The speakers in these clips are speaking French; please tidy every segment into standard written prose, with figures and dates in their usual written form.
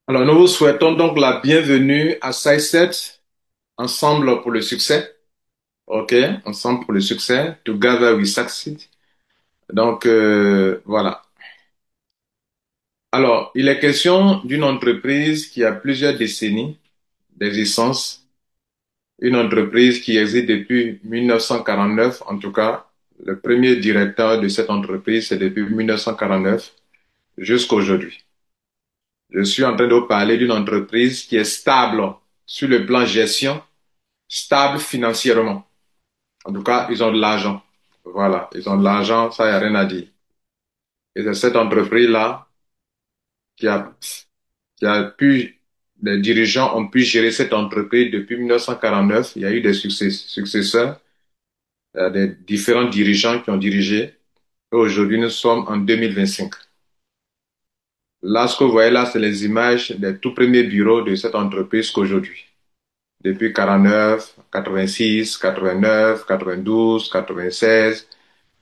Alors, nous vous souhaitons donc la bienvenue à SciSet, ensemble pour le succès. OK? Ensemble pour le succès. Together we succeed. Donc, voilà. Alors, il est question d'une entreprise qui a plusieurs décennies d'existence. Une entreprise qui existe depuis 1949. En tout cas, le premier directeur de cette entreprise, c'est depuis 1949 jusqu'à aujourd'hui. Je suis en train de vous parler d'une entreprise qui est stable sur le plan gestion, stable financièrement. En tout cas, ils ont de l'argent. Voilà, ils ont de l'argent, ça, il n'y a rien à dire. Et c'est cette entreprise-là qui a, les dirigeants ont pu gérer cette entreprise depuis 1949. Il y a eu des successeurs, des différents dirigeants qui ont dirigé. Et aujourd'hui, nous sommes en 2025. Là, ce que vous voyez là, c'est les images des tout premiers bureaux de cette entreprise qu'aujourd'hui. Depuis 49, 86, 89, 92, 96,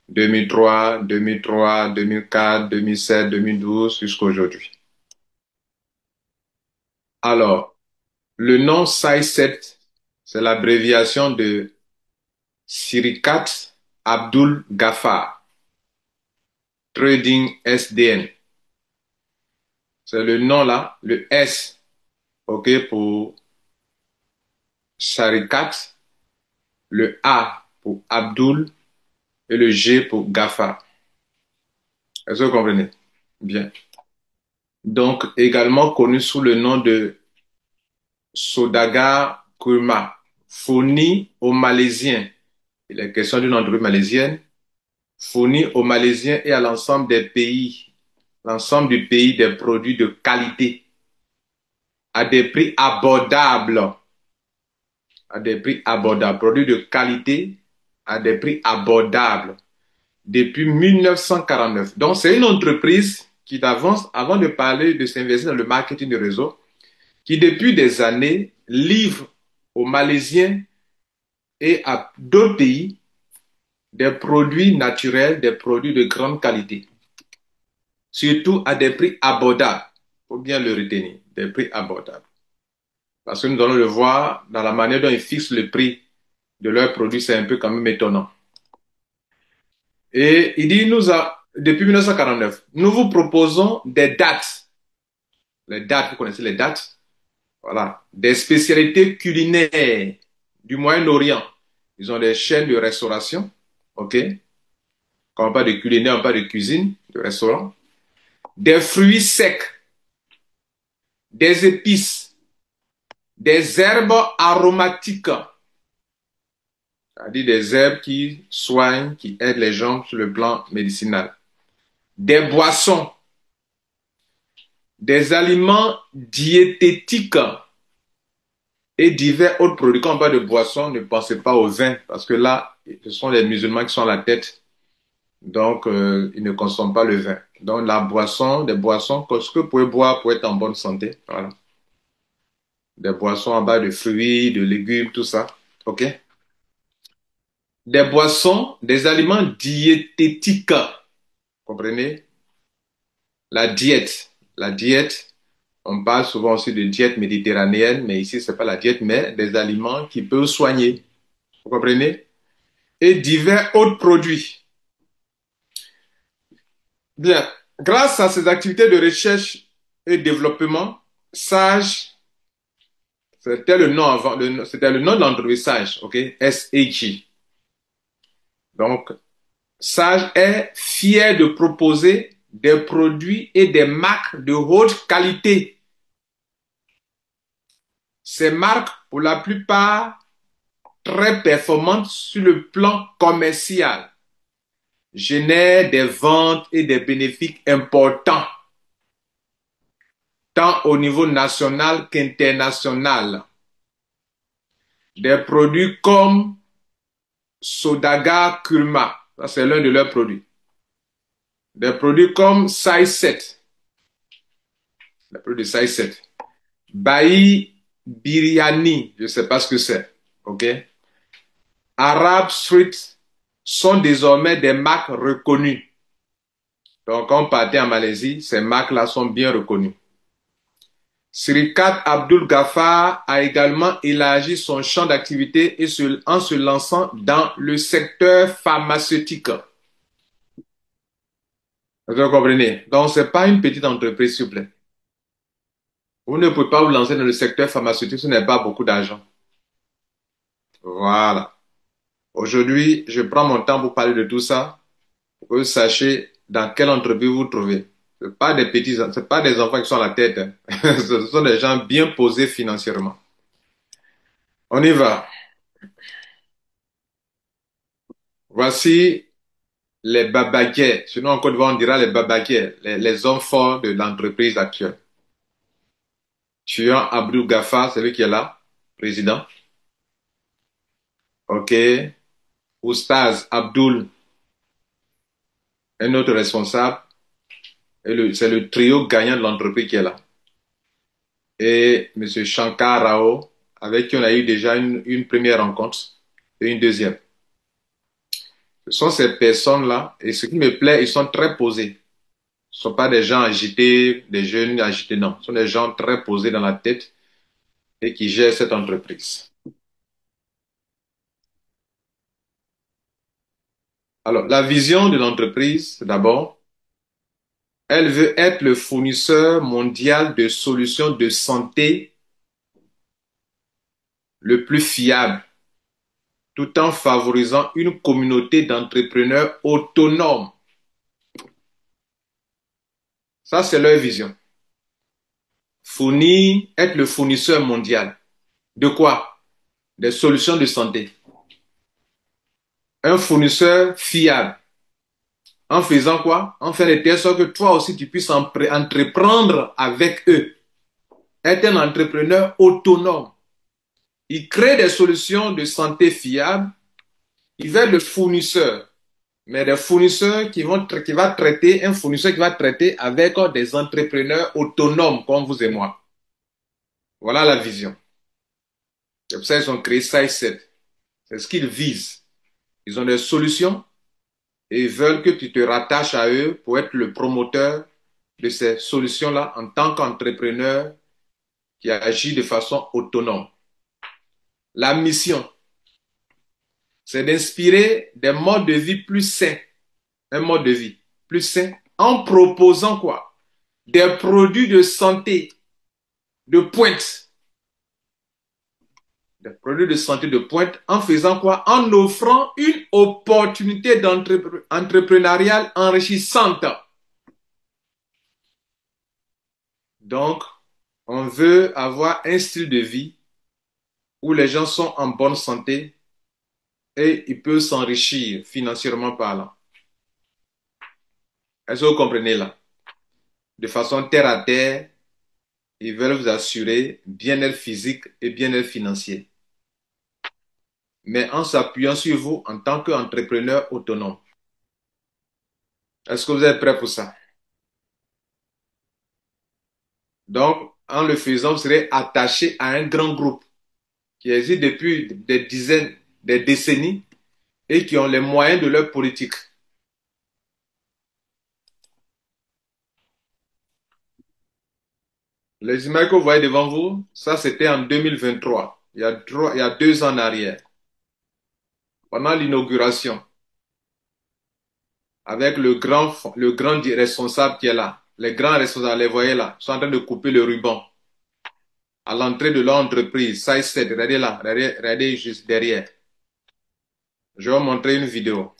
2003, 2003, 2004, 2007, 2012 jusqu'à aujourd'hui. Alors, le nom SciSet, c'est l'abréviation de Sirikat Abdul Ghaffar Trading SDN. C'est le nom là, le S, OK, pour Sharikat, le A pour Abdul et le G pour Ghaffar. Est-ce que vous comprenez? Bien. Donc, également connu sous le nom de Saudagar Kurma, fourni aux Malaisiens. Il est question d'une entreprise malaisienne, fourni aux Malaisiens et à l'ensemble des pays, l'ensemble du pays des produits de qualité à des prix abordables, à des prix abordables, produits de qualité à des prix abordables depuis 1949. Donc, c'est une entreprise qui d'avance, avant de parler de s'investir dans le marketing de réseau, qui depuis des années livre aux Malaisiens et à d'autres pays des produits naturels, des produits de grande qualité, surtout à des prix abordables. Il faut bien le retenir, des prix abordables. Parce que nous allons le voir dans la manière dont ils fixent le prix de leurs produits, c'est un peu quand même étonnant. Et il dit, depuis 1949, nous vous proposons des dates. Les dates, vous connaissez les dates? Voilà. Des spécialités culinaires du Moyen-Orient. Ils ont des chaînes de restauration. OK? Quand on parle de culinaire, on parle de cuisine, de restaurant. Des fruits secs, des épices, des herbes aromatiques, c'est-à-dire des herbes qui soignent, qui aident les gens sur le plan médicinal. Des boissons, des aliments diététiques et divers autres produits. Quand on parle de boissons, ne pensez pas au vin, parce que là, ce sont les musulmans qui sont à la tête. Donc, ils ne consomment pas le vin. Donc, la boisson, des boissons, ce que vous pouvez boire pour être en bonne santé. Voilà. Des boissons à base de fruits, de légumes, tout ça. OK? Des boissons, des aliments diététiques. Comprenez? La diète. La diète, on parle souvent aussi de diète méditerranéenne, mais ici, c'est pas la diète, mais des aliments qui peuvent soigner. Vous comprenez? Et divers autres produits. Bien. Grâce à ces activités de recherche et développement, Sage, c'était le nom avant, c'était le nom de l'entreprise Sage, OK? S-A-G. Donc, Sage est fier de proposer des produits et des marques de haute qualité. Ces marques, pour la plupart, très performantes sur le plan commercial, génèrent des ventes et des bénéfices importants, tant au niveau national qu'international. Des produits comme Sodaga Kurma, ça c'est l'un de leurs produits. Des produits comme SciSet, les produits de SciSet. Bailly Biryani, je ne sais pas ce que c'est. OK? Arab Street sont désormais des marques reconnues. Donc, quand on partait en Malaisie, ces marques-là sont bien reconnues. Sirikat Abdul Ghaffar a également élargi son champ d'activité en se lançant dans le secteur pharmaceutique. Vous comprenez? Donc, ce n'est pas une petite entreprise, s'il vous plaît. Vous ne pouvez pas vous lancer dans le secteur pharmaceutique, ce n'est pas beaucoup d'argent. Voilà. Aujourd'hui, je prends mon temps pour parler de tout ça, pour que vous sachiez dans quelle entreprise vous vous trouvez. C'est pas des enfants qui sont à la tête, hein. Ce sont des gens bien posés financièrement. On y va. Voici les babaguets. Sinon, en Côte d'Ivoire, on dira les babaguets, les hommes forts de l'entreprise actuelle. Tuant Abdou Ghaffar, celui qui est là, président. OK. Oustaz Abdul, un autre responsable. C'est le trio gagnant de l'entreprise qui est là. Et Monsieur Shankar Rao, avec qui on a eu déjà une première rencontre et une deuxième. Ce sont ces personnes-là, et ce qui me plaît, ils sont très posés. Ce ne sont pas des gens agités, des jeunes agités, non. Ce sont des gens très posés dans la tête et qui gèrent cette entreprise. Alors, la vision de l'entreprise, d'abord, elle veut être le fournisseur mondial de solutions de santé le plus fiable, tout en favorisant une communauté d'entrepreneurs autonomes. Ça, c'est leur vision. Fournir, être le fournisseur mondial. De quoi? Des solutions de santé. Un fournisseur fiable. En faisant quoi? En faisant de telle sorte que toi aussi tu puisses entreprendre avec eux. Être un entrepreneur autonome. Il crée des solutions de santé fiables. Il veut le fournisseur. Mais des fournisseurs qui va traiter, un fournisseur qui va traiter avec des entrepreneurs autonomes comme vous et moi. Voilà la vision. C'est pour ça qu'ils ont créé SciSet. C'est ce qu'ils visent. Ils ont des solutions et ils veulent que tu te rattaches à eux pour être le promoteur de ces solutions-là en tant qu'entrepreneur qui agit de façon autonome. La mission, c'est d'inspirer des modes de vie plus sains, un mode de vie plus sain, en proposant quoi? Des produits de santé de pointe. Des produits de santé de pointe en faisant quoi? En offrant une opportunité entrepreneuriale enrichissante. Donc, on veut avoir un style de vie où les gens sont en bonne santé et ils peuvent s'enrichir financièrement parlant. Est-ce que vous comprenez là? De façon terre à terre, ils veulent vous assurer bien-être physique et bien-être financier, mais en s'appuyant sur vous en tant qu'entrepreneur autonome. Est-ce que vous êtes prêts pour ça? Donc, en le faisant, vous serez attaché à un grand groupe qui existe depuis des dizaines, des décennies et qui ont les moyens de leur politique. Les images que vous voyez devant vous, ça c'était en 2023, il y a 2 ans en arrière, pendant l'inauguration, avec le grand responsable qui est là. Les grands responsables, les voyez là, sont en train de couper le ruban à l'entrée de leur entreprise. Ça, c'est, regardez là, regardez juste derrière. Je vais vous montrer une vidéo.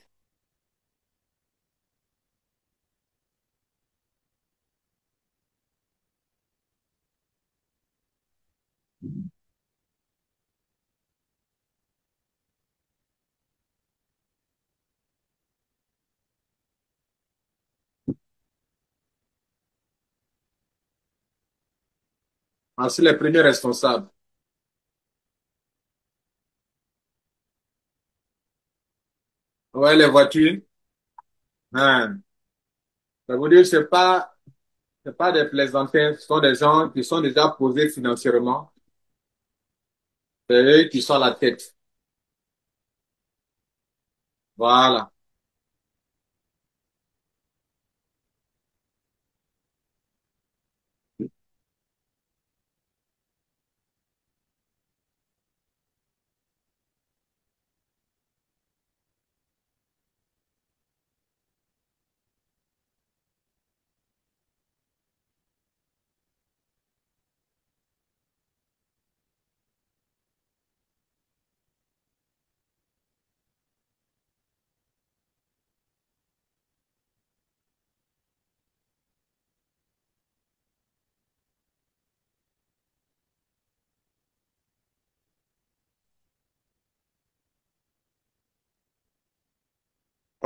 Voici les premiers responsables. Vous voyez les voitures? Hein. Ça veut dire que c'est pas des plaisantins, ce sont des gens qui sont déjà posés financièrement. C'est eux qui sont à la tête. Voilà.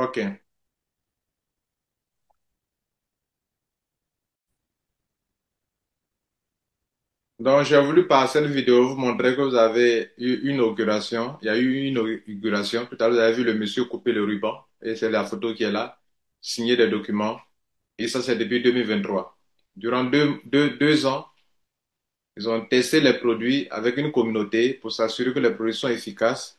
OK. Donc, j'ai voulu par cette vidéo vous montrer que vous avez eu une inauguration. Il y a eu une inauguration. Tout à l'heure, vous avez vu le monsieur couper le ruban. Et c'est la photo qui est là. Signer des documents. Et ça, c'est depuis 2023. Durant deux ans, ils ont testé les produits avec une communauté pour s'assurer que les produits sont efficaces.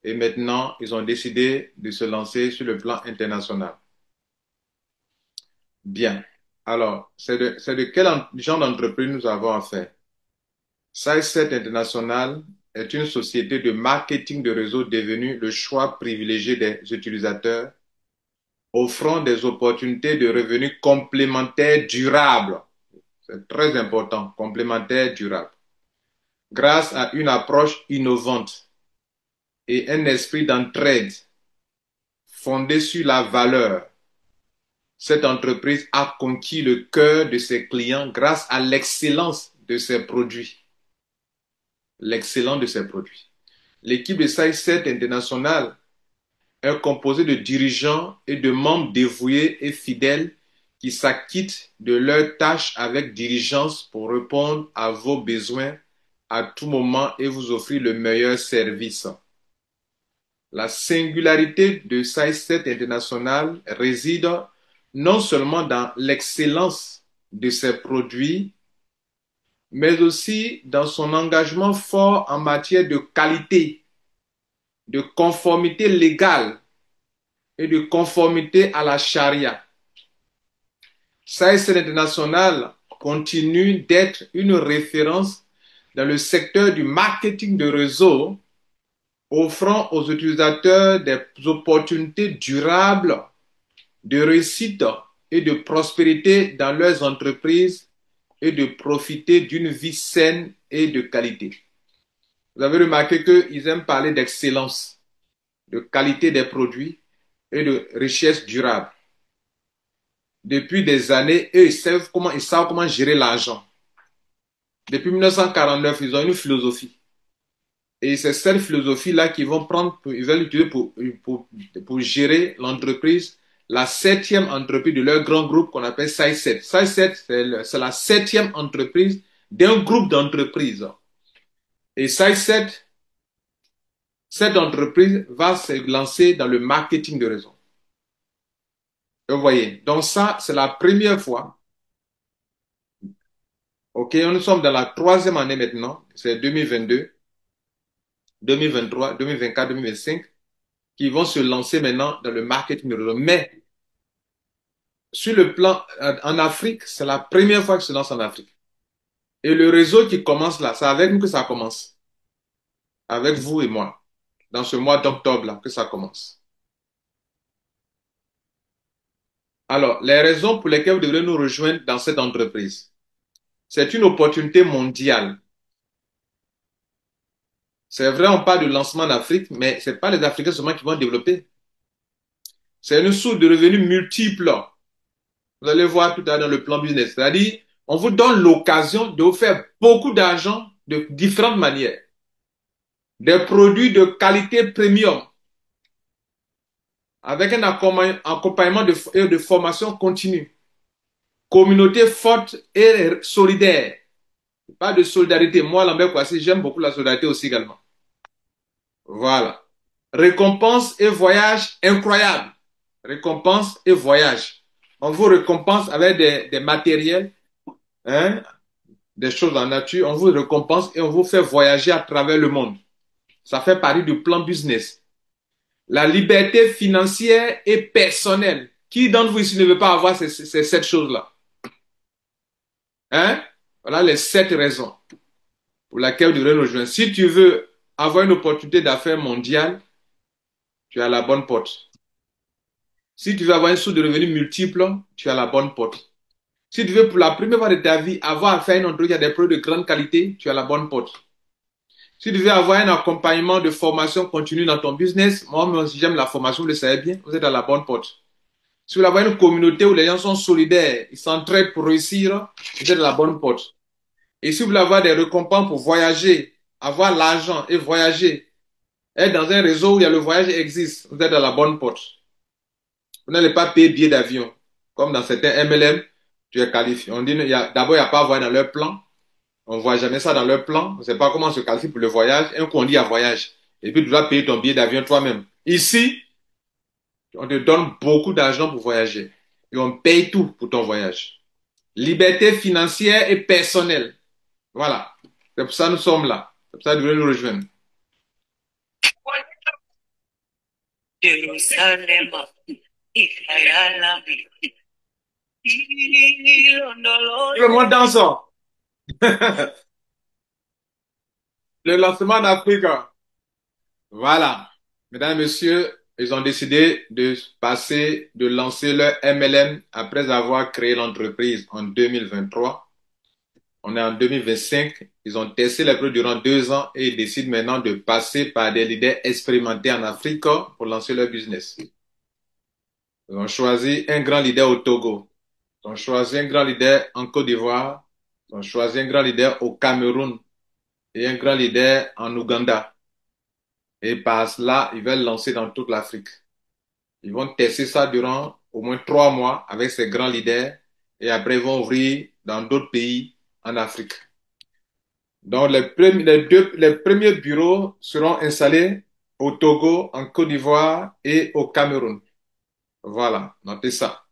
Et maintenant, ils ont décidé de se lancer sur le plan international. Bien. Alors, c'est de quel genre d'entreprise nous avons affaire? SideSet International est une société de marketing de réseau devenue le choix privilégié des utilisateurs, offrant des opportunités de revenus complémentaires durables. C'est très important, complémentaires durables. Grâce à une approche innovante et un esprit d'entraide fondé sur la valeur, cette entreprise a conquis le cœur de ses clients grâce à l'excellence de ses produits. L'excellence de ses produits. L'équipe de SideSet International est composée de dirigeants et de membres dévoués et fidèles qui s'acquittent de leurs tâches avec diligence pour répondre à vos besoins à tout moment et vous offrir le meilleur service. La singularité de SideSet International réside non seulement dans l'excellence de ses produits, mais aussi dans son engagement fort en matière de qualité, de conformité légale et de conformité à la charia. SAICEL International continue d'être une référence dans le secteur du marketing de réseau, offrant aux utilisateurs des opportunités durables de réussite et de prospérité dans leurs entreprises et de profiter d'une vie saine et de qualité. Vous avez remarqué qu'ils aiment parler d'excellence, de qualité des produits et de richesse durable. Depuis des années, eux, ils savent comment gérer l'argent. Depuis 1949, ils ont une philosophie. Et c'est cette philosophie-là qu'ils vont prendre, ils veulent l'utiliser pour gérer l'entreprise, la septième entreprise de leur grand groupe qu'on appelle SideSet. SideSet, c'est la septième entreprise d'un groupe d'entreprises. Et SideSet, cette entreprise va se lancer dans le marketing de réseau. Vous voyez, donc ça, c'est la première fois. OK, nous sommes dans la troisième année maintenant, c'est 2022, 2023, 2024, 2025, qui vont se lancer maintenant dans le marketing de réseau. Mais sur le plan en Afrique, c'est la première fois qu'ils se lancent en Afrique. Et le réseau qui commence là, c'est avec nous que ça commence. Avec vous et moi. Dans ce mois d'octobre là que ça commence. Alors, les raisons pour lesquelles vous devrez nous rejoindre dans cette entreprise. C'est une opportunité mondiale. C'est vrai, on parle de lancement en Afrique, mais ce n'est pas les Africains seulement qui vont développer. C'est une source de revenus multiples. Vous allez voir tout à l'heure dans le plan business. C'est-à-dire, on vous donne l'occasion de vous faire beaucoup d'argent de différentes manières. Des produits de qualité premium, avec un accompagnement de formation continue. Communauté forte et solidaire. Pas de solidarité. Moi, Lambert Kwasi, j'aime beaucoup la solidarité aussi également. Voilà. Récompense et voyage incroyable. Récompense et voyage. On vous récompense avec des matériels, hein, des choses en nature. On vous récompense et on vous fait voyager à travers le monde. Ça fait partie du plan business. La liberté financière et personnelle. Qui d'entre vous ici ne veut pas avoir ces sept choses-là? Hein? Voilà les sept raisons pour lesquelles vous devrez nous rejoindre. Si tu veux avoir une opportunité d'affaires mondiale, tu as la bonne porte. Si tu veux avoir une source de revenus multiples, tu as la bonne porte. Si tu veux pour la première fois de ta vie avoir affaire à une entreprise qui a des produits de grande qualité, tu as la bonne porte. Si tu veux avoir un accompagnement de formation continue dans ton business, moi, si j'aime la formation, vous le savez bien, vous êtes à la bonne porte. Si vous voulez avoir une communauté où les gens sont solidaires, ils s'entraident pour réussir, vous êtes à la bonne porte. Et si vous voulez avoir des récompenses pour voyager, avoir l'argent et voyager, être dans un réseau où il y a le voyage existe, vous êtes à la bonne porte. Vous n'allez pas payer billet d'avion. Comme dans certains MLM, tu es qualifié. On dit, d'abord, il n'y a pas à voyager dans leur plan. On ne voit jamais ça dans leur plan. On ne sait pas comment on se qualifie pour le voyage. Un coup, on dit à voyage. Et puis, tu dois payer ton billet d'avion toi-même. Ici, on te donne beaucoup d'argent pour voyager. Et on paye tout pour ton voyage. Liberté financière et personnelle. Voilà. C'est pour ça que nous sommes là. C'est pour ça que vous voulez nous rejoindre. Jerusalem, Ikayalami, Le monde dansant. Le lancement d'Afrique. Voilà. Mesdames et messieurs, ils ont décidé de passer, de lancer leur MLM après avoir créé l'entreprise en 2023. On est en 2025. Ils ont testé les produits durant 2 ans et ils décident maintenant de passer par des leaders expérimentés en Afrique pour lancer leur business. Ils ont choisi un grand leader au Togo. Ils ont choisi un grand leader en Côte d'Ivoire. Ils ont choisi un grand leader au Cameroun et un grand leader en Ouganda. Et par cela, ils veulent lancer dans toute l'Afrique. Ils vont tester ça durant au moins 3 mois avec ces grands leaders et après ils vont ouvrir dans d'autres pays en Afrique. Donc les premiers bureaux seront installés au Togo, en Côte d'Ivoire et au Cameroun. Voilà, notez ça.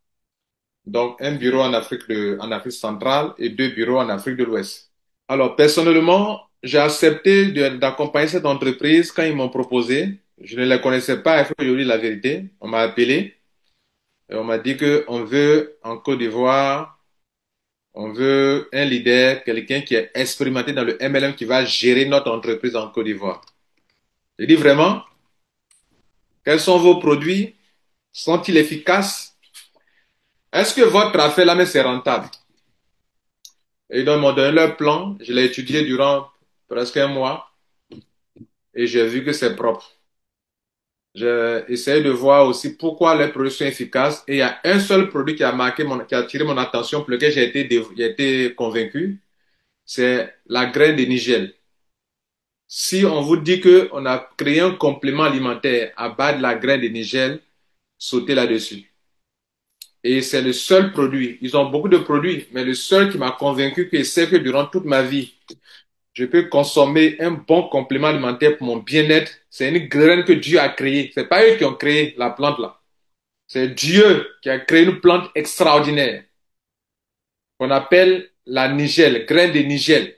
Donc un bureau en Afrique centrale et 2 bureaux en Afrique de l'Ouest. Alors personnellement, j'ai accepté d'accompagner cette entreprise quand ils m'ont proposé. Je ne les connaissais pas, il faut que je vous dise la vérité. On m'a appelé. Et on m'a dit que on veut en Côte d'Ivoire, on veut un leader, quelqu'un qui est expérimenté dans le MLM qui va gérer notre entreprise en Côte d'Ivoire. J'ai dit vraiment, quels sont vos produits? Sont-ils efficaces? Est-ce que votre affaire là, mais c'est rentable? Et donc, ils m'ont donné leur plan. Je l'ai étudié durant presque un mois et j'ai vu que c'est propre. J'ai essayé de voir aussi pourquoi les produits sont efficaces. Et il y a un seul produit qui a attiré mon attention, pour lequel j'ai été convaincu. C'est la graine de Nigel. Si on vous dit qu'on a créé un complément alimentaire à base de la graine de Nigel, sautez là-dessus. Et c'est le seul produit. Ils ont beaucoup de produits, mais le seul qui m'a convaincu que c'est que durant toute ma vie, je peux consommer un bon complément alimentaire pour mon bien-être. C'est une graine que Dieu a créée. C'est pas eux qui ont créé la plante là. C'est Dieu qui a créé une plante extraordinaire qu'on appelle la Nigel, graine de Nigel.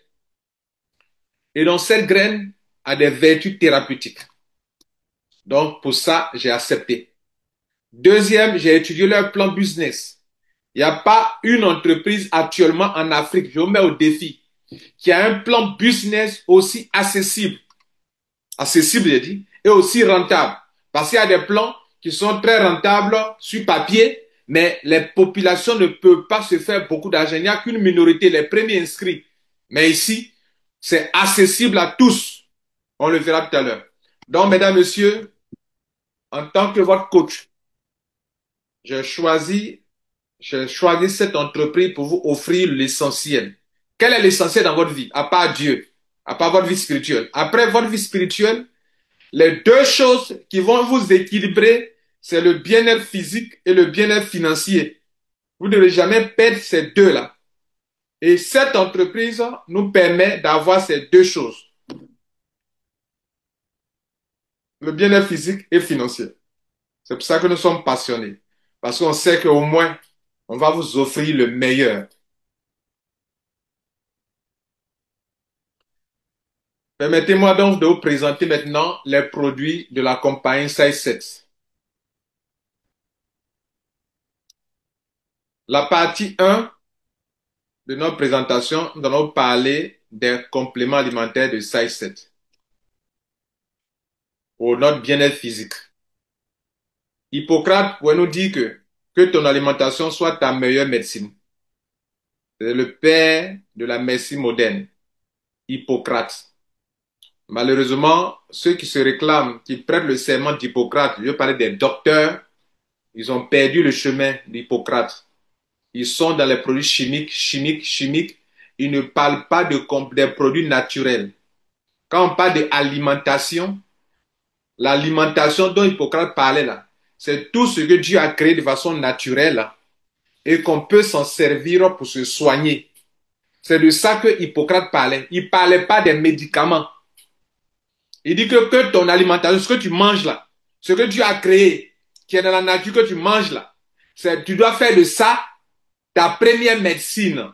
Et donc cette graine a des vertus thérapeutiques. Donc pour ça, j'ai accepté. Deuxième, j'ai étudié leur plan business. Il n'y a pas une entreprise actuellement en Afrique, je vous mets au défi, qui a un plan business aussi accessible, j'ai dit, et aussi rentable. Parce qu'il y a des plans qui sont très rentables sur papier, mais les populations ne peuvent pas se faire beaucoup d'argent. Il n'y a qu'une minorité, les premiers inscrits. Mais ici, c'est accessible à tous. On le verra tout à l'heure. Donc, mesdames, messieurs, en tant que votre coach, j'ai choisi, j'ai choisi cette entreprise pour vous offrir l'essentiel. Quel est l'essentiel dans votre vie? À part Dieu, à part votre vie spirituelle. Après votre vie spirituelle, les deux choses qui vont vous équilibrer, c'est le bien-être physique et le bien-être financier. Vous ne devez jamais perdre ces deux-là. Et cette entreprise nous permet d'avoir ces deux choses, le bien-être physique et financier. C'est pour ça que nous sommes passionnés. Parce qu'on sait qu'au moins, on va vous offrir le meilleur. Permettez-moi donc de vous présenter maintenant les produits de la compagnie SizeSet. La partie 1 de notre présentation, nous allons parler des compléments alimentaires de SizeSet pour notre bien-être physique. Hippocrate pourrait nous dire que ton alimentation soit ta meilleure médecine. C'est le père de la médecine moderne, Hippocrate. Malheureusement, ceux qui se réclament, qui prêtent le serment d'Hippocrate, je veux parler des docteurs, ils ont perdu le chemin d'Hippocrate. Ils sont dans les produits chimiques. Ils ne parlent pas des produits naturels. Quand on parle d'alimentation, l'alimentation dont Hippocrate parlait là, c'est tout ce que Dieu a créé de façon naturelle et qu'on peut s'en servir pour se soigner. C'est de ça que Hippocrate parlait. Il ne parlait pas des médicaments. Il dit que ton alimentation, ce que tu manges là, ce que Dieu a créé, qui est dans la nature que tu manges là, tu dois faire de ça ta première médecine.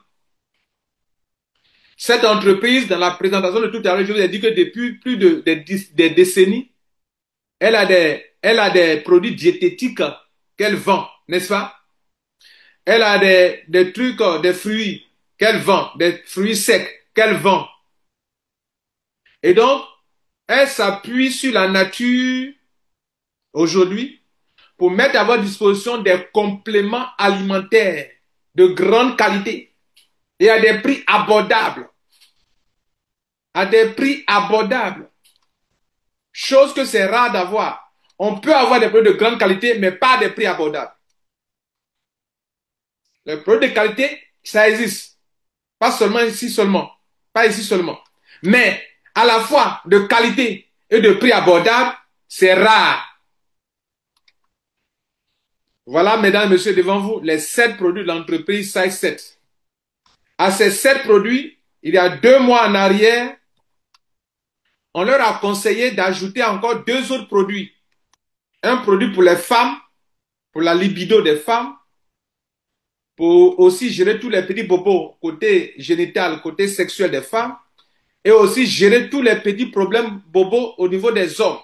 Cette entreprise, dans la présentation de tout à l'heure, je vous ai dit que depuis plus des décennies, elle a des produits diététiques qu'elle vend, n'est-ce pas? Elle a des trucs, des fruits qu'elle vend, des fruits secs qu'elle vend. Et donc, elle s'appuie sur la nature aujourd'hui pour mettre à votre disposition des compléments alimentaires de grande qualité et à des prix abordables. À des prix abordables. Chose que c'est rare d'avoir. On peut avoir des produits de grande qualité, mais pas à des prix abordables. Les produits de qualité, ça existe. Pas seulement ici seulement. Pas ici seulement. Mais à la fois de qualité et de prix abordable, c'est rare. Voilà, mesdames et messieurs, devant vous, les 7 produits de l'entreprise Size 7. À ces 7 produits, il y a 2 mois en arrière, on leur a conseillé d'ajouter encore 2 autres produits. Un produit pour les femmes, pour la libido des femmes, pour aussi gérer tous les petits bobos côté génital, côté sexuel des femmes, et aussi gérer tous les petits problèmes bobos au niveau des hommes.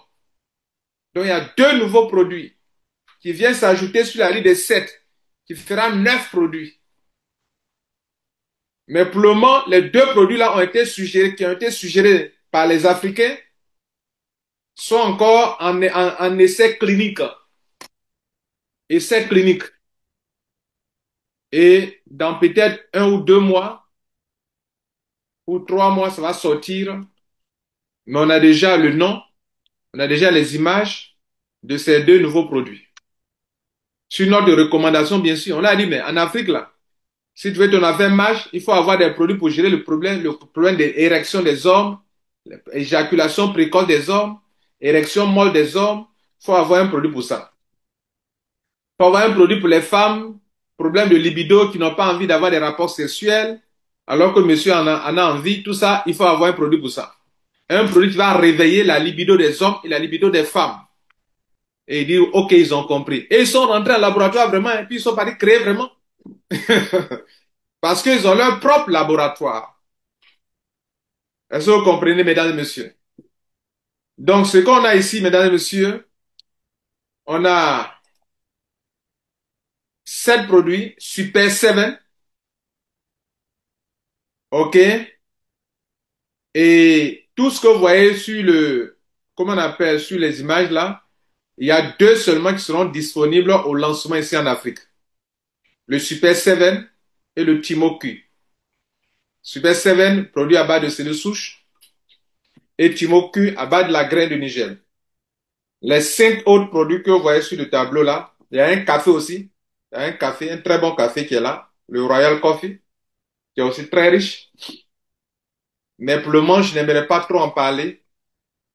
Donc il y a 2 nouveaux produits qui viennent s'ajouter sur la liste des 7, qui fera 9 produits. Mais pour le moment, les 2 produits-là ont été suggérés, qui ont été suggérés par les Africains, sont encore en essai clinique. Essai clinique. Et dans peut-être 1 ou 2 mois, ou 3 mois, ça va sortir. Mais on a déjà le nom, on a déjà les images de ces 2 nouveaux produits. Sur note de recommandation, bien sûr, on a dit, mais en Afrique, là, si tu veux ton affaire marche, il faut avoir des produits pour gérer le problème d'érection des hommes, l'éjaculation précoce des hommes, érection molle des hommes. Il faut avoir un produit pour ça. Il faut avoir un produit pour les femmes, problème de libido qui n'ont pas envie d'avoir des rapports sexuels, alors que monsieur en a envie. Tout ça, il faut avoir un produit pour ça. Un produit qui va réveiller la libido des hommes et la libido des femmes. Et ils disent, OK, ils ont compris. Et ils sont rentrés en laboratoire vraiment, et puis ils sont partis créer vraiment. Parce qu'ils ont leur propre laboratoire. Est-ce que vous comprenez, mesdames et messieurs? Donc, ce qu'on a ici, mesdames et messieurs, on a 7 produits, Super 7, OK? Et tout ce que vous voyez sur comment on appelle, sur les images là, il y a 2 seulement qui seront disponibles au lancement ici en Afrique. Le Super 7 et le Timoku. Super 7, produit à base de cellules souches, et Timoku à base de la graine de Niger. Les 5 autres produits que vous voyez sur le tableau là, il y a un café aussi. Il y a un café, un très bon café qui est là, le Royal Coffee, qui est aussi très riche. Mais pour le moment, je n'aimerais pas trop en parler,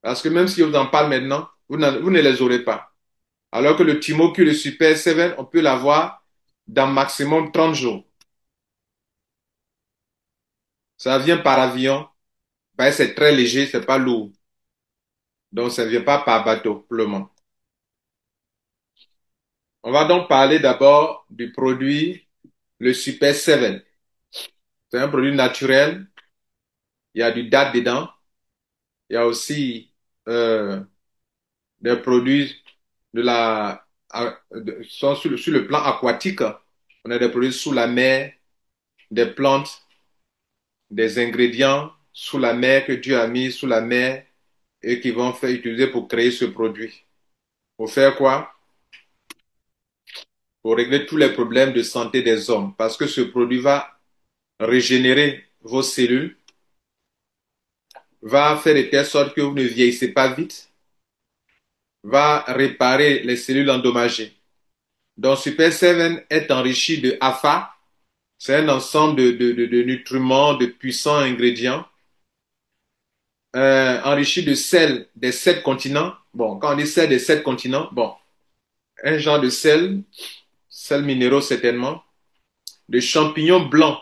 parce que même si je vous en parle maintenant, vous ne les aurez pas. Alors que le Timoku, le Super 7, on peut l'avoir dans maximum 30 jours. Ça vient par avion, ben, c'est très léger, c'est pas lourd. Donc ça ne vient pas par bateau pour le moment. On va donc parler d'abord du produit, le Super 7. C'est un produit naturel. Il y a du date dedans. Il y a aussi euh, des produits de sont sur le plan aquatique. On a des produits sous la mer, des plantes, des ingrédients sous la mer que Dieu a mis sous la mer et qui vont faire utiliser pour créer ce produit. Pour faire quoi? Pour régler tous les problèmes de santé des hommes. Parce que ce produit va régénérer vos cellules, va faire de telle sorte que vous ne vieillissez pas vite, va réparer les cellules endommagées. Donc Super 7 est enrichi de AFA, c'est un ensemble de nutriments, de puissants ingrédients, enrichi de sel des 7 continents. Bon, quand on dit sel des 7 continents, bon, un genre de sel minéraux certainement, de champignons blancs.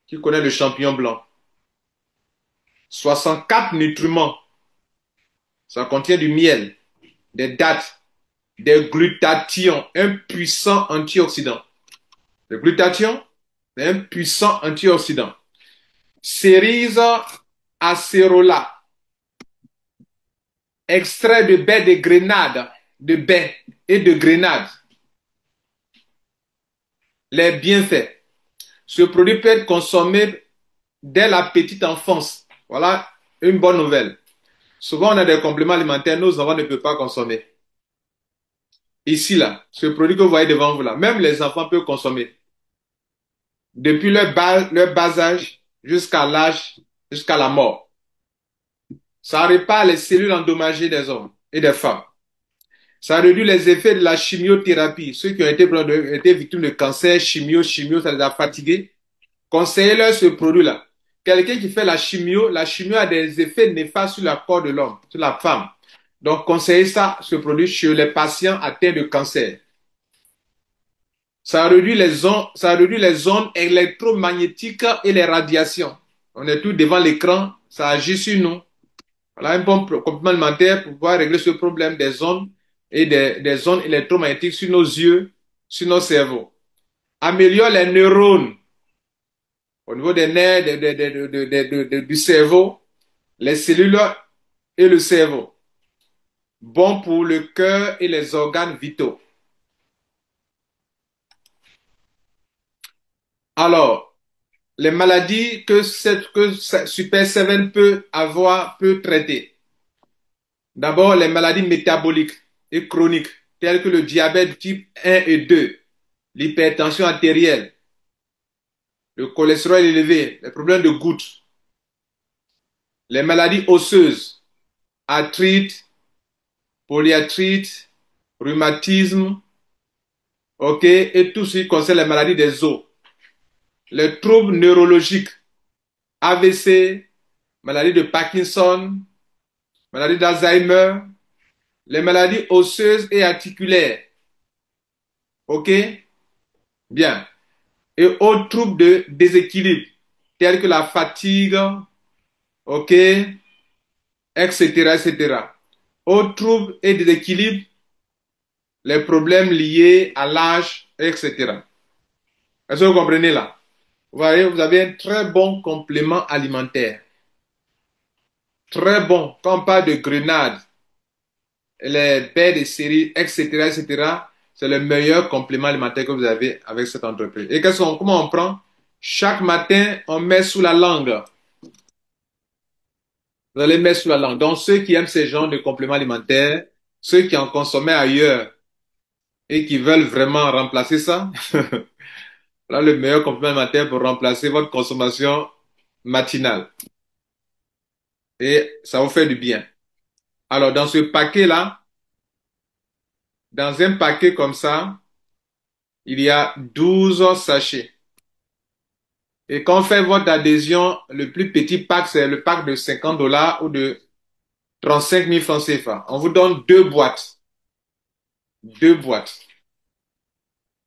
Qui connaît le champignon blanc? 64 nutriments. Ça contient du miel, des dattes, des glutations, un puissant antioxydant. Le glutathion, c'est un puissant antioxydant. Cerise acerola, extrait de baie de grenade, de baie et de grenade. Les bienfaits. Ce produit peut être consommé dès la petite enfance. Voilà une bonne nouvelle. Souvent, on a des compléments alimentaires, nos enfants ne peuvent pas consommer. Ici, là, ce produit que vous voyez devant vous, là, même les enfants peuvent consommer. Depuis leur bas âge jusqu'à la mort. Ça répare les cellules endommagées des hommes et des femmes. Ça réduit les effets de la chimiothérapie. Ceux qui ont été victimes de cancer, chimio, ça les a fatigués. Conseillez-leur ce produit-là. Quelqu'un qui fait la chimio a des effets néfastes sur le corps de l'homme, sur la femme. Donc, conseillez ça, ce produit, chez les patients atteints de cancer. Ça réduit les ondes électromagnétiques et les radiations. On est tous devant l'écran, ça agit sur nous. Voilà un bon complément alimentaire pour pouvoir régler ce problème des ondes et des ondes électromagnétiques sur nos yeux, sur nos cerveaux. Améliore les neurones au niveau des nerfs, du cerveau, les cellules et le cerveau. Bon pour le cœur et les organes vitaux. Alors, les maladies que Super 7 peut traiter. D'abord, les maladies métaboliques et chroniques, telles que le diabète type 1 et 2, l'hypertension artérielle, le cholestérol élevé, les problèmes de gouttes, les maladies osseuses, arthrite, polyarthrite, rhumatisme, ok, et tout ce qui concerne les maladies des os, les troubles neurologiques, AVC, maladie de Parkinson, maladie d'Alzheimer, les maladies osseuses et articulaires, ok, bien, et autres troubles de déséquilibre, tels que la fatigue, ok, etc., etc. Autres troubles et déséquilibres, les problèmes liés à l'âge, etc. Est-ce que vous comprenez là? Vous voyez, vous avez un très bon complément alimentaire. Très bon. Quand on parle de grenade, les baies de série, etc., etc., c'est le meilleur complément alimentaire que vous avez avec cette entreprise. Et comment on prend? Chaque matin, on met sous la langue. Vous allez mettre sous la langue. Donc, ceux qui aiment ces genres de compléments alimentaires, ceux qui en consommaient ailleurs et qui veulent vraiment remplacer ça, là, le meilleur complément alimentaire pour remplacer votre consommation matinale. Et ça vous fait du bien. Alors, dans ce paquet-là, dans un paquet comme ça, il y a 12 sachets. Et quand on fait votre adhésion, le plus petit pack, c'est le pack de 50 dollars ou de 35 000 francs CFA. On vous donne deux boîtes. Deux boîtes.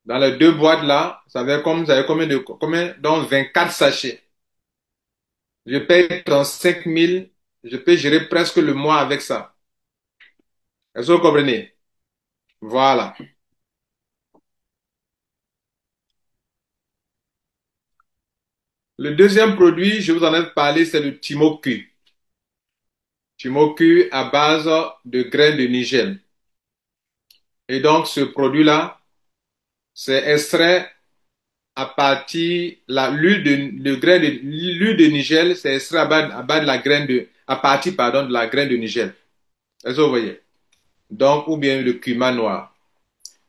Dans les deux boîtes là, vous avez combien, donc 24 sachets. Je paye 35 000, je peux gérer presque le mois avec ça. Est-ce que vous comprenez? Voilà. Le deuxième produit, je vous en ai parlé, c'est le Timoku. Timoku à base de graines de nigel. Et donc, ce produit-là, c'est extrait à partir l'huile de nigel, c'est extrait à base de la graine à partir, pardon, de la graine de nigel. Est-ce que vous voyez? Donc, ou bien le cumin noir.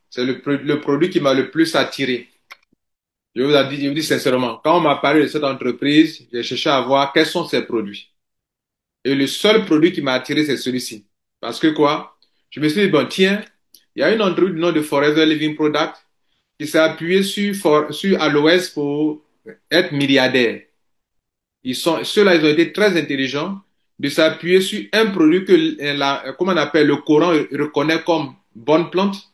C'est le produit qui m'a le plus attiré. Je vous dis sincèrement, quand on m'a parlé de cette entreprise, j'ai cherché à voir quels sont ces produits. Et le seul produit qui m'a attiré, c'est celui-ci. Parce que quoi? Je me suis dit, bon, tiens, il y a une entreprise du nom de Forever Living Product qui s'est appuyée sur Aloes pour être milliardaire. Ceux-là, ils ont été très intelligents de s'appuyer sur un produit que comment on appelle, le Coran reconnaît comme bonne plante.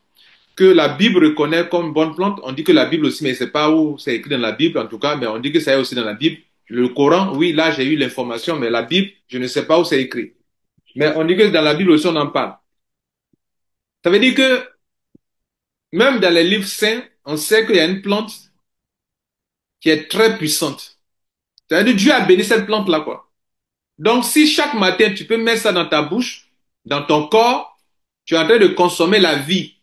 que la Bible reconnaît comme bonne plante. On dit que la Bible aussi, mais c'est pas où c'est écrit dans la Bible en tout cas, mais on dit que ça est aussi dans la Bible. Le Coran, oui, là j'ai eu l'information, mais la Bible, je ne sais pas où c'est écrit. Mais on dit que dans la Bible aussi on en parle. Ça veut dire que même dans les livres saints, on sait qu'il y a une plante qui est très puissante. Ça veut dire que Dieu a béni cette plante-là, quoi. Donc si chaque matin tu peux mettre ça dans ta bouche, dans ton corps, tu es en train de consommer la vie.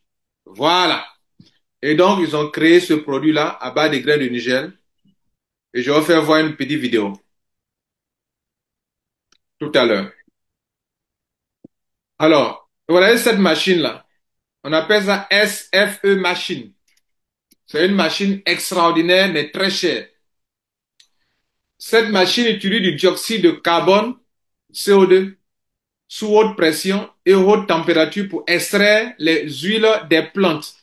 Voilà. Et donc, ils ont créé ce produit-là à base de graines de Niger. Et je vais vous faire voir une petite vidéo tout à l'heure. Alors, voilà cette machine-là. On appelle ça SFE machine. C'est une machine extraordinaire, mais très chère. Cette machine utilise du dioxyde de carbone, CO2, sous haute pression et haute température pour extraire les huiles des plantes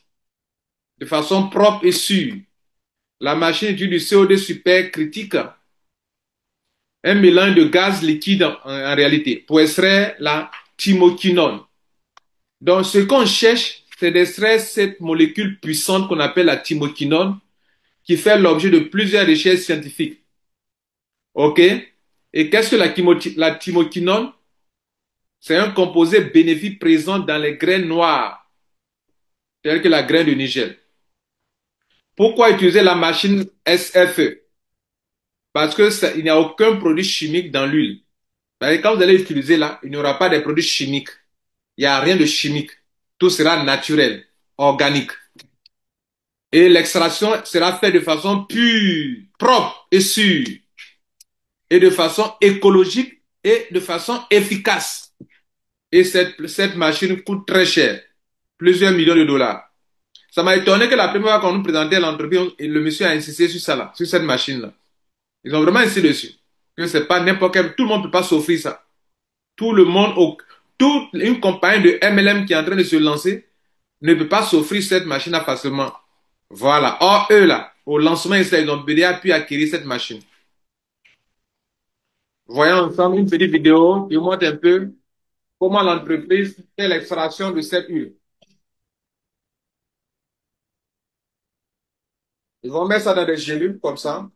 de façon propre et sûre. La machine utilise du CO2 supercritique, un mélange de gaz liquide en réalité, pour extraire la thymoquinone. Donc, ce qu'on cherche, c'est d'extraire cette molécule puissante qu'on appelle la thymoquinone, qui fait l'objet de plusieurs recherches scientifiques. OK? Et qu'est-ce que la thymoquinone? C'est un composé bénéfique présent dans les graines noires, telles que la graine de Niger. Pourquoi utiliser la machine SFE? Parce que il n'y a aucun produit chimique dans l'huile. Quand vous allez utiliser là, il n'y aura pas de produits chimiques. Il n'y a rien de chimique. Tout sera naturel, organique. Et l'extraction sera faite de façon pure, propre et sûre. Et de façon écologique et de façon efficace. Et cette machine coûte très cher. Plusieurs millions de dollars. Ça m'a étonné que la première fois qu'on nous présentait l'entreprise, le monsieur a insisté sur ça là, sur cette machine là. Ils ont vraiment insisté dessus. Que c'est pas n'importe quel, tout le monde ne peut pas s'offrir ça. Tout le monde, toute une compagnie de MLM qui est en train de se lancer ne peut pas s'offrir cette machine là facilement. Voilà. Or, eux là, au lancement, ils ont déjà pu acquérir cette machine. Voyons ensemble une petite vidéo qui montre un peu comment l'entreprise fait l'extraction de cette huile. Ils vont mettre ça dans des gélules comme ça.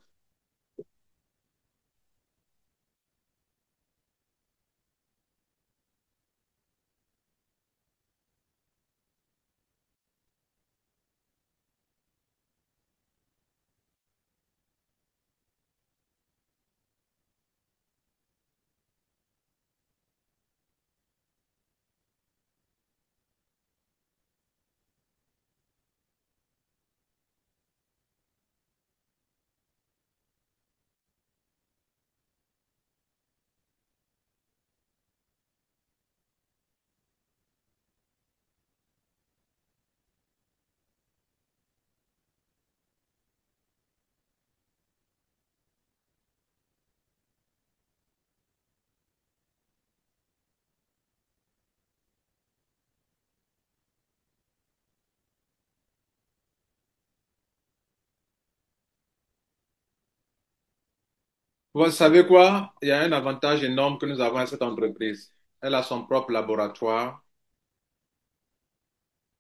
Vous savez quoi? Il y a un avantage énorme que nous avons à cette entreprise. Elle a son propre laboratoire.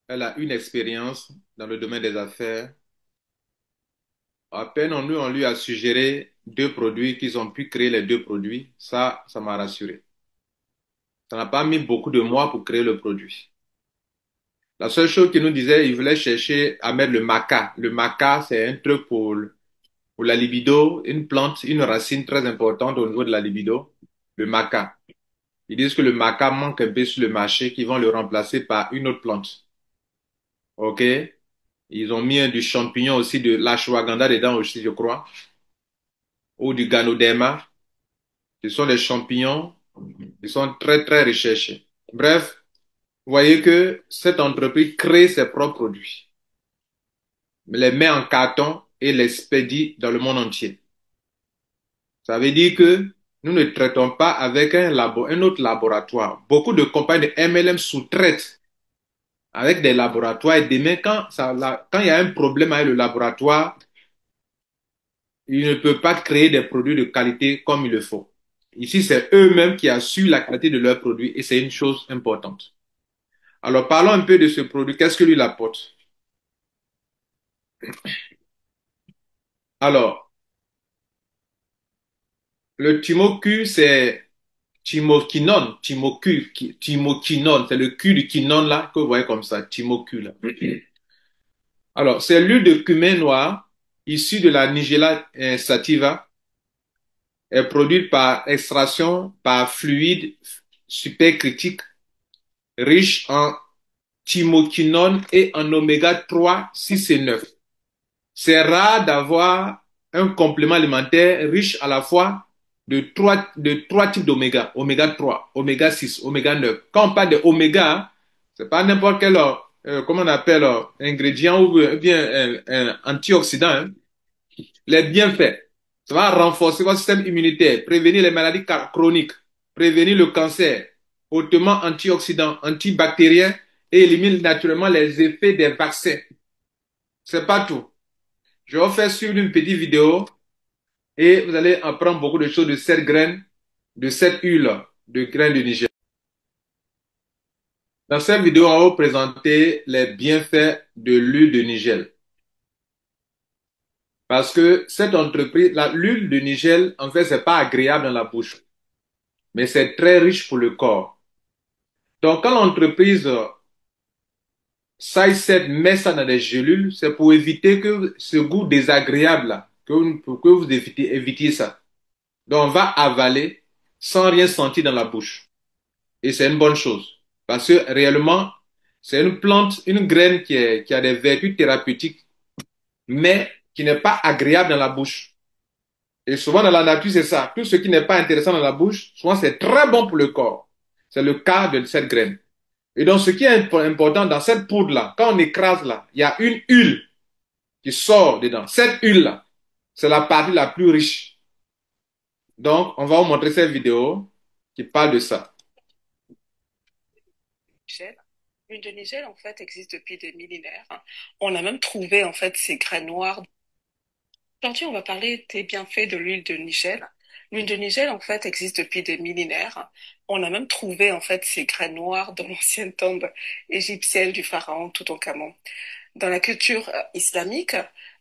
Elle a une expérience dans le domaine des affaires. À peine on lui a suggéré deux produits, qu'ils ont pu créer les deux produits. Ça m'a rassuré. Ça n'a pas mis beaucoup de mois pour créer le produit. La seule chose qu'il nous disait, il voulait chercher à mettre le maca. Le maca, c'est un truc pour la libido, une plante, une racine très importante au niveau de la libido, le maca. Ils disent que le maca manque un peu sur le marché, qu'ils vont le remplacer par une autre plante. OK? Ils ont mis du champignon aussi, de l'ashwagandha dedans aussi, je crois, ou du ganoderma. Ce sont des champignons qui sont très, très recherchés. Bref, vous voyez que cette entreprise crée ses propres produits, les met en carton et les expédie dans le monde entier. Ça veut dire que nous ne traitons pas avec un autre laboratoire. Beaucoup de compagnies de MLM sous-traitent avec des laboratoires et demain, quand il y a un problème avec le laboratoire, il ne peut pas créer des produits de qualité comme il le faut. Ici, c'est eux-mêmes qui assurent la qualité de leurs produits et c'est une chose importante. Alors, parlons un peu de ce produit. Qu'est-ce que lui apporte? Alors, le thymocu, c'est thymoquinone. Thymoquinone, c'est le Q du quinone là, que vous voyez comme ça, thymocu là. Alors, c'est l'huile de cumin noir issue de la Nigella sativa, est produite par extraction par fluide supercritique, riche en thymoquinone et en oméga 3, 6 et 9. C'est rare d'avoir un complément alimentaire riche à la fois de trois types d'oméga, oméga 3, oméga 6, oméga 9. Quand on parle de oméga, c'est pas n'importe quel, comment on appelle, ingrédient ou bien antioxydant, hein. Les bienfaits, ça va renforcer votre système immunitaire, prévenir les maladies chroniques, prévenir le cancer, hautement antioxydant, antibactérien et élimine naturellement les effets des vaccins. C'est pas tout. Je vais vous faire suivre une petite vidéo et vous allez apprendre beaucoup de choses de cette graine, de cette huile de graine de Niger. Dans cette vidéo, on va vous présenter les bienfaits de l'huile de Nigel. Parce que cette entreprise, l'huile de Nigel, en fait, c'est pas agréable dans la bouche, mais c'est très riche pour le corps. Donc, quand l'entreprise Size7 met ça dans des gélules, c'est pour éviter que ce goût désagréable là, que vous évitiez ça. Donc, on va avaler sans rien sentir dans la bouche. Et c'est une bonne chose. Parce que réellement, c'est une plante, une graine qui a des vertus thérapeutiques, mais qui n'est pas agréable dans la bouche. Et souvent dans la nature, c'est ça. Tout ce qui n'est pas intéressant dans la bouche, souvent c'est très bon pour le corps. C'est le cas de cette graine. Et donc, ce qui est important dans cette poudre-là, quand on écrase là, il y a une huile qui sort dedans. Cette huile-là, c'est la partie la plus riche. Donc, on va vous montrer cette vidéo qui parle de ça. L'huile de Nigel, en fait, existe depuis des millénaires. On a même trouvé, en fait, ces grains noirs. Aujourd'hui, on va parler des bienfaits de l'huile de Nigel. L'huile de Nigel, en fait, existe depuis des millénaires. On a même trouvé, en fait, ces grains noirs dans l'ancienne tombe égyptienne du pharaon Toutankhamon. Dans la culture islamique,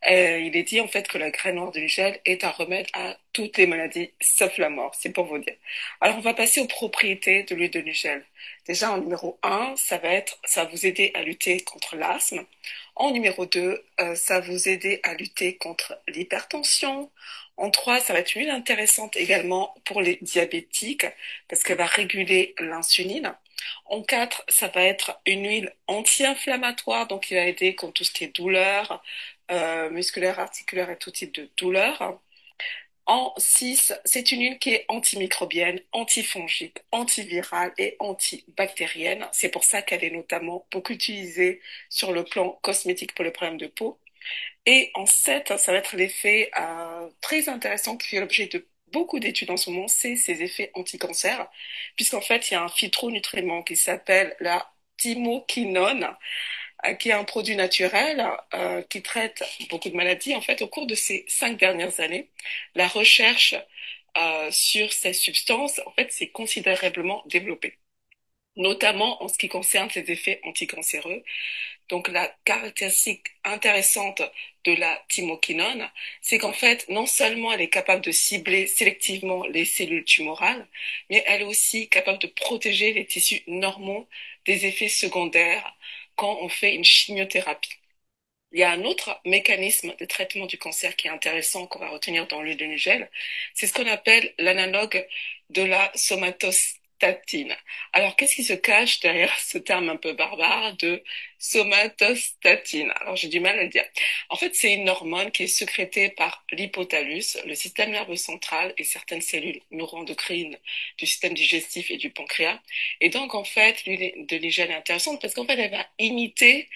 il est dit en fait que la graine noire de Nigel est un remède à toutes les maladies sauf la mort, c'est pour vous dire. Alors on va passer aux propriétés de l'huile de Nigel. Déjà en numéro un, ça va vous aider à lutter contre l'asthme. En numéro 2, ça va vous aider à lutter contre l'hypertension. En 3, ça va être une huile intéressante également pour les diabétiques parce qu'elle va réguler l'insuline. En 4, ça va être une huile anti-inflammatoire, donc il va aider contre tout ce qui est douleur musculaire, articulaire et tout type de douleur. En 6, c'est une huile qui est antimicrobienne, antifongique, antivirale et antibactérienne. C'est pour ça qu'elle est notamment beaucoup utilisée sur le plan cosmétique pour les problèmes de peau. Et en 7, ça va être l'effet très intéressant qui fait l'objet de beaucoup d'études en ce moment, c'est ces effets anti-cancer, puisqu'en fait, il y a un phytonutriment qui s'appelle la thymoquinone, qui est un produit naturel qui traite beaucoup de maladies. En fait, au cours de ces 5 dernières années, la recherche sur ces substances, en fait, s'est considérablement développée, notamment en ce qui concerne les effets anticancéreux. Donc la caractéristique intéressante de la thymoquinone, c'est qu'en fait, non seulement elle est capable de cibler sélectivement les cellules tumorales, mais elle est aussi capable de protéger les tissus normaux des effets secondaires quand on fait une chimiothérapie. Il y a un autre mécanisme de traitement du cancer qui est intéressant qu'on va retenir dans l'huile de Nigel, c'est ce qu'on appelle l'analogue de la somatostatine. Alors, qu'est-ce qui se cache derrière ce terme un peu barbare de somatostatine? Alors, j'ai du mal à le dire. En fait, c'est une hormone qui est sécrétée par l'hypothalamus, le système nerveux central et certaines cellules neuroendocrines du système digestif et du pancréas. Et donc, en fait, l'huile de Nigel est intéressante parce qu'en fait, elle va imiter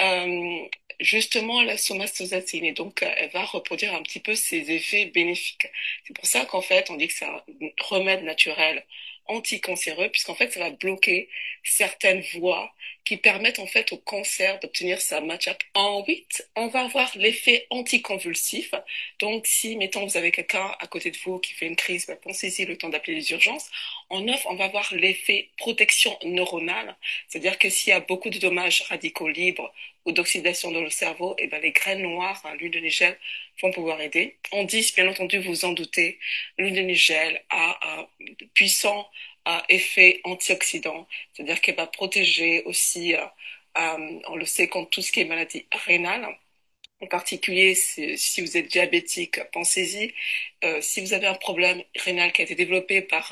euh, justement la somatostatine et donc elle va reproduire un petit peu ses effets bénéfiques. C'est pour ça qu'en fait on dit que c'est un remède naturel anticancéreux, puisqu'en fait, ça va bloquer certaines voies qui permettent en fait au cancer d'obtenir sa match-up. En 8, on va avoir l'effet anticonvulsif. Donc, si, mettons, vous avez quelqu'un à côté de vous qui fait une crise, bah, pensez-y le temps d'appeler les urgences. En 9, on va avoir l'effet protection neuronale, c'est-à-dire que s'il y a beaucoup de dommages radicaux libres ou d'oxydation dans le cerveau, et ben les graines noires, hein, l'huile de Nigel, vont pouvoir aider. En 10, bien entendu, vous vous en doutez, l'huile de Nigel a un puissant effet antioxydant, c'est-à-dire qu'elle va protéger aussi, on le sait, contre tout ce qui est maladie rénale. En particulier, si vous êtes diabétique, pensez-y. Si vous avez un problème rénal qui a été développé parce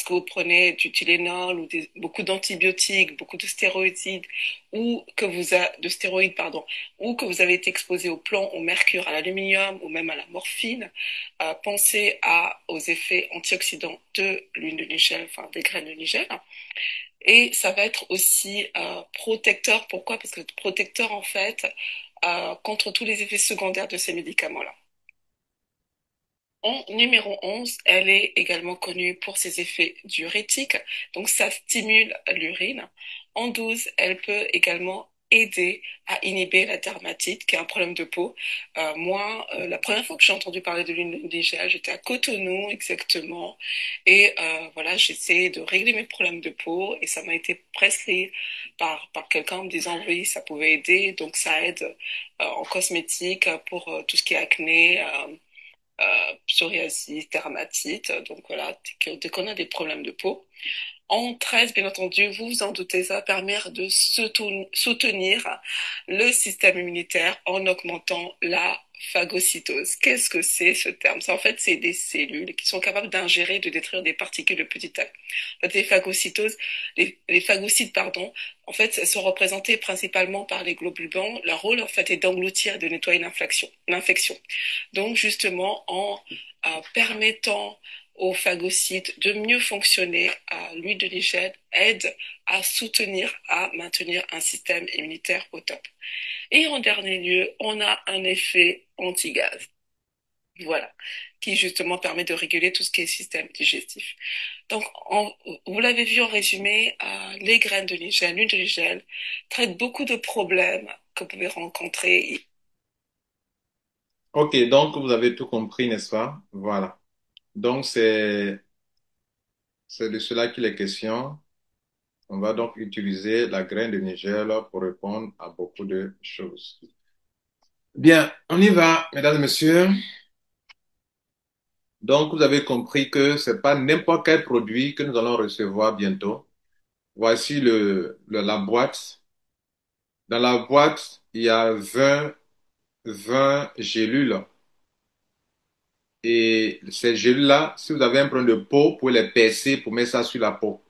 que vous prenez du Tylenol ou beaucoup d'antibiotiques, beaucoup de stéroïdes, de stéroïdes, pardon, ou que vous avez été exposé au plomb, au mercure, à l'aluminium ou même à la morphine, pensez aux effets antioxydants de l'huile de Nigel, enfin des graines de Nigel. Et ça va être aussi protecteur. Pourquoi? Parce que protecteur, en fait, contre tous les effets secondaires de ces médicaments-là. En numéro 11, elle est également connue pour ses effets diurétiques, donc ça stimule l'urine. En 12, elle peut également aider à inhiber la dermatite, qui est un problème de peau. Moi, la première fois que j'ai entendu parler de l'huile d'hygiène, j'étais à Cotonou exactement, et voilà, j'essayais de régler mes problèmes de peau, et ça m'a été prescrit par quelqu'un en me disant oui, ça pouvait aider, donc ça aide en cosmétique pour tout ce qui est acné. Psoriasis, dermatite, donc voilà, dès qu'on a des problèmes de peau. En 13, bien entendu, vous vous en doutez, ça va permettre de soutenir le système immunitaire en augmentant la phagocytose. Qu'est-ce que c'est ce terme? Ça, en fait, c'est des cellules qui sont capables d'ingérer, de détruire des particules de petite taille. En fait, les phagocytes, pardon, en fait, elles sont représentées principalement par les globules blancs. Leur rôle, en fait, est d'engloutir et de nettoyer l'infection. Donc, justement, en permettant aux phagocytes de mieux fonctionner, l'huile de Nigel aide à soutenir, à maintenir un système immunitaire au top. Et en dernier lieu, on a un effet anti-gaz. Voilà, qui justement permet de réguler tout ce qui est système digestif. Donc, vous l'avez vu en résumé, les graines de Nigel, l'huile de Nigel, traitent beaucoup de problèmes que vous pouvez rencontrer. Ok, donc vous avez tout compris, n'est-ce pas? Voilà. Donc c'est de cela qu'il est question. On va donc utiliser la graine de Niger pour répondre à beaucoup de choses. Bien, on y va, mesdames et messieurs. Donc, vous avez compris que c'est pas n'importe quel produit que nous allons recevoir bientôt. Voici la boîte. Dans la boîte, il y a 20 gélules. Et ces gélules-là, si vous avez un problème de peau, vous pouvez les percer pour mettre ça sur la peau.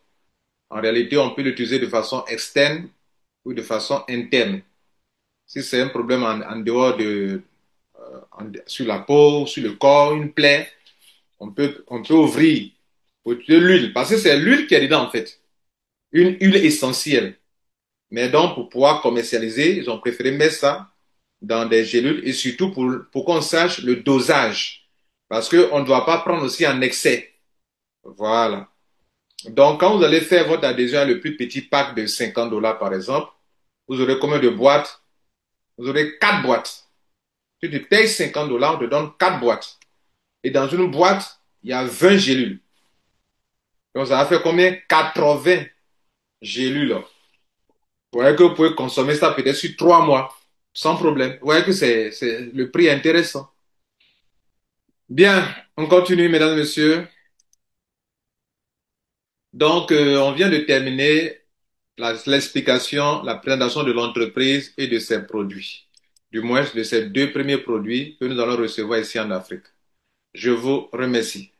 En réalité, on peut l'utiliser de façon externe ou de façon interne. Si c'est un problème en dehors sur la peau, sur le corps, une plaie, on peut ouvrir de l'huile, parce que c'est l'huile qui est dedans en fait, une huile essentielle. Mais donc, pour pouvoir commercialiser, ils ont préféré mettre ça dans des gélules et surtout pour qu'on sache le dosage. Parce qu'on ne doit pas prendre aussi en excès. Voilà. Donc, quand vous allez faire votre adhésion à le plus petit pack de 50 dollars, par exemple, vous aurez combien de boîtes? Vous aurez 4 boîtes. Si tu payes 50 dollars, on te donne 4 boîtes. Et dans une boîte, il y a 20 gélules. Donc, ça va faire combien? 80 gélules. Vous voyez que vous pouvez consommer ça peut-être sur 3 mois, sans problème. Vous voyez que le prix est intéressant. Bien, on continue, mesdames et messieurs. Donc, on vient de terminer l'explication, la présentation de l'entreprise et de ses produits. Du moins, de ces deux premiers produits que nous allons recevoir ici en Afrique. Je vous remercie.